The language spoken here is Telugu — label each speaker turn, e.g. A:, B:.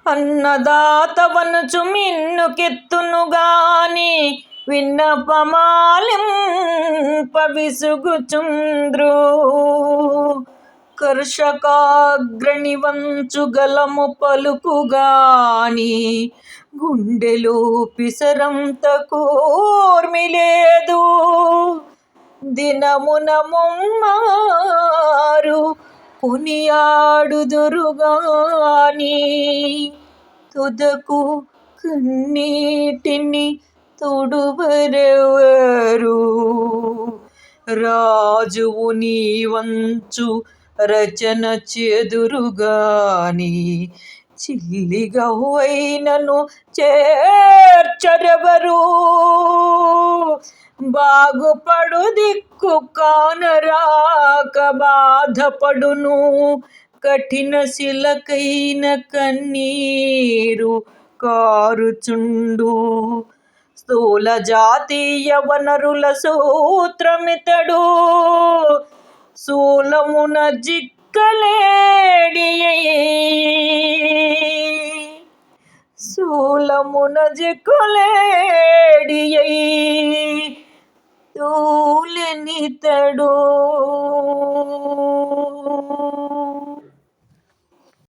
A: అన్నదాతవనుచు మిన్నుకెత్తునుగాని విన్నపమాలింప విసుగుచుంద్రు. కర్షకాగ్రణి వంచు గలము పలుకుగాని గుండెలో పిసరంత కూర్మి లేదు. దినమున ముమ్మారు కొనియాడుదురుగాని తుదకు కన్నీటిని తుడువరెవరు. రాజువు నీవంచు రచన చెదురుగాని చిల్లిగవ్వైనను చేర్చరెవరు. బాగుపడు దిక్కు కానరాక బాధపడును కఠిన శిలకైన కన్నీరు కారుచుండు. స్థూల జాతీయ వనరుల సూత్రమితడు శూలమున జిక్కలేడియై. శూలమున జిక్కలేడియై తూలెనితడు.